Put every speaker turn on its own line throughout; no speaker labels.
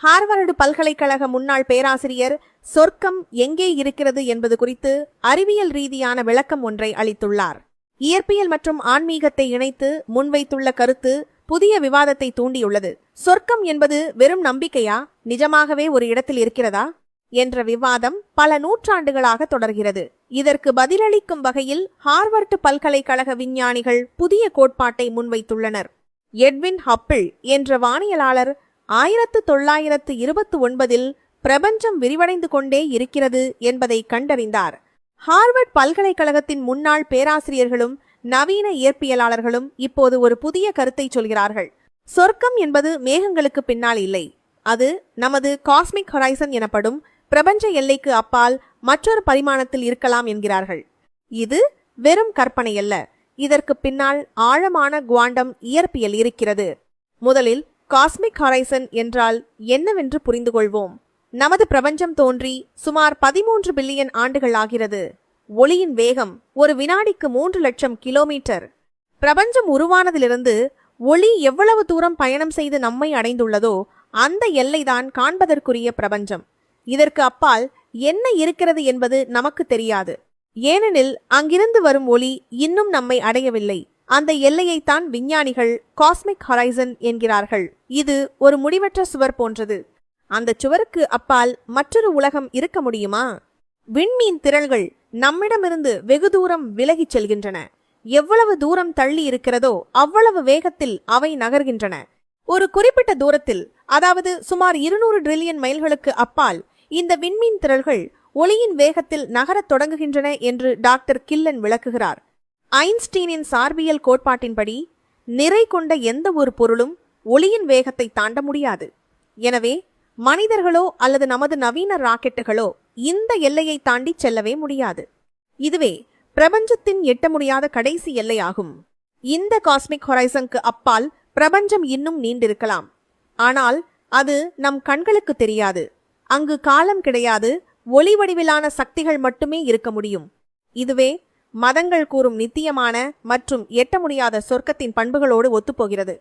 Harvard பல்கலைக்கழக முன்னாள் பேராசிரியர் சொர்க்கம் எங்கே இருக்கிறது என்பது குறித்து அறிவியல் ரீதியான விளக்கம் ஒன்றை அளித்துள்ளார். இயற்பியல் மற்றும் ஆன்மீகத்தை இணைத்து முன்வைத்துள்ள கருத்து புதிய விவாதத்தை தூண்டியுள்ளது. சொர்க்கம் என்பது வெறும் நம்பிக்கையா, நிஜமாகவே ஒரு இடத்தில் இருக்கிறதா என்ற விவாதம் பல நூற்றாண்டுகளாக தொடர்கிறது. இதற்கு பதிலளிக்கும் வகையில் ஹார்வர்டு பல்கலைக்கழக விஞ்ஞானிகள் புதிய கோட்பாட்டை முன்வைத்துள்ளனர். எட்வின் ஹப்பிள் என்ற வானியலாளர் 1929 பிரபஞ்சம் விரிவடைந்து கொண்டே இருக்கிறது என்பதை கண்டறிந்தார். ஹார்வர்ட் பல்கலைக்கழகத்தின் முன்னாள் பேராசிரியர்களும் நவீன இயற்பியலாளர்களும் இப்போது ஒரு புதிய கருத்தை சொல்கிறார்கள். சொர்க்கம் என்பது மேகங்களுக்கு பின்னால் இல்லை, அது நமது காஸ்மிக் ஹொரைசன் எனப்படும் பிரபஞ்ச எல்லைக்கு அப்பால் மற்றொரு பரிமாணத்தில் இருக்கலாம் என்கிறார்கள். இது வெறும் கற்பனையல்ல, இதற்கு பின்னால் ஆழமான குவாண்டம் இயற்பியல் இருக்கிறது. முதலில் காஸ்மிக் ஹொரைசன் என்றால் என்னவென்று புரிந்து கொள்வோம். நமது பிரபஞ்சம் தோன்றி சுமார் 13 பில்லியன் ஆண்டுகள் ஆகிறது. ஒளியின் வேகம் ஒரு வினாடிக்கு 3 லட்சம் கிலோமீட்டர். பிரபஞ்சம் உருவானதிலிருந்து ஒளி எவ்வளவு தூரம் பயணம் செய்து நம்மை அடைந்துள்ளதோ அந்த எல்லைதான் காண்பதற்குரிய பிரபஞ்சம். இதற்கு அப்பால் என்ன இருக்கிறது என்பது நமக்கு தெரியாது, ஏனெனில் அங்கிருந்து வரும் ஒளி இன்னும் நம்மை அடையவில்லை. அந்த எல்லையைத்தான் விஞ்ஞானிகள் காஸ்மிக் ஹொரைசன் என்கிறார்கள். இது ஒரு முடிவற்ற சுவர் போன்றது. அந்த சுவருக்கு அப்பால் மற்றொரு உலகம் இருக்க முடியுமா? விண்மீன் திரள்கள் நம்மிடமிருந்து வெகு தூரம் விலகிச் செல்கின்றன. எவ்வளவு தூரம் தள்ளி இருக்கிறதோ அவ்வளவு வேகத்தில் அவை நகர்கின்றன. ஒரு குறிப்பிட்ட தூரத்தில், அதாவது சுமார் 200 டிரில்லியன் மைல்களுக்கு அப்பால் இந்த விண்மீன் திரள்கள் ஒளியின் வேகத்தில் நகரத் தொடங்குகின்றன என்று டாக்டர் கில்லன் விளக்குகிறார். ஐன்ஸ்டீனின் சார்பியல் கோட்பாட்டின்படி நிறை கொண்ட எந்த ஒரு பொருளும் ஒளியின் வேகத்தை தாண்ட முடியாது. எனவே மனிதர்களோ அல்லது நமது நவீன ராக்கெட்டுகளோ இந்த எல்லையை தாண்டி செல்லவே முடியாது. இதுவே பிரபஞ்சத்தின் எட்ட முடியாத கடைசி எல்லையாகும். இந்த காஸ்மிக் ஹொரைசனுக்கு அப்பால் பிரபஞ்சம் இன்னும் நீண்டிருக்கலாம், ஆனால் அது நம் கண்களுக்கு தெரியாது. அங்கு காலம் கிடையாது, ஒளி வடிவிலான சக்திகள் மட்டுமே இருக்க முடியும். இதுவே மதங்கள் கூறும் நித்தியமான மற்றும் எட்ட முடியாத சொர்க்கத்தின் பண்புகளோடு ஒத்துப்போகிறது.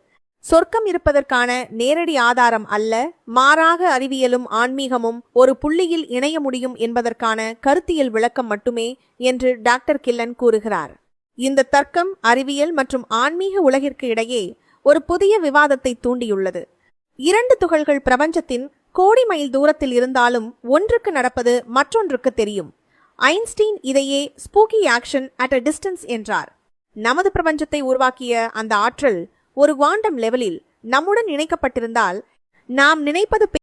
சொர்க்கம் இருப்பதற்கான நேரடி ஆதாரம் அல்ல, மாறாக அறிவியலும் ஆன்மீகமும் ஒரு புள்ளியில் இணைய முடியும் என்பதற்கான கருத்தியல் விளக்கம் மட்டுமே என்று டாக்டர் கில்லன் கூறுகிறார். இந்த தர்க்கம் அறிவியல் மற்றும் ஆன்மீக உலகிற்கு இடையே ஒரு புதிய விவாதத்தை தூண்டியுள்ளது. 2 துகள்கள் பிரபஞ்சத்தின் கோடி மைல் தூரத்தில் இருந்தாலும் ஒன்றுக்கு நடப்பது மற்றொன்றுக்கு தெரியும். ஐன்ஸ்டீன் இதையே spooky action at a distance என்றார். நமது பிரபஞ்சத்தை உருவாக்கிய அந்த ஆற்றல் ஒரு குவாண்டம் லெவலில் நம்முடன் இணைக்கப்பட்டிருந்தால் நாம் நினைப்பது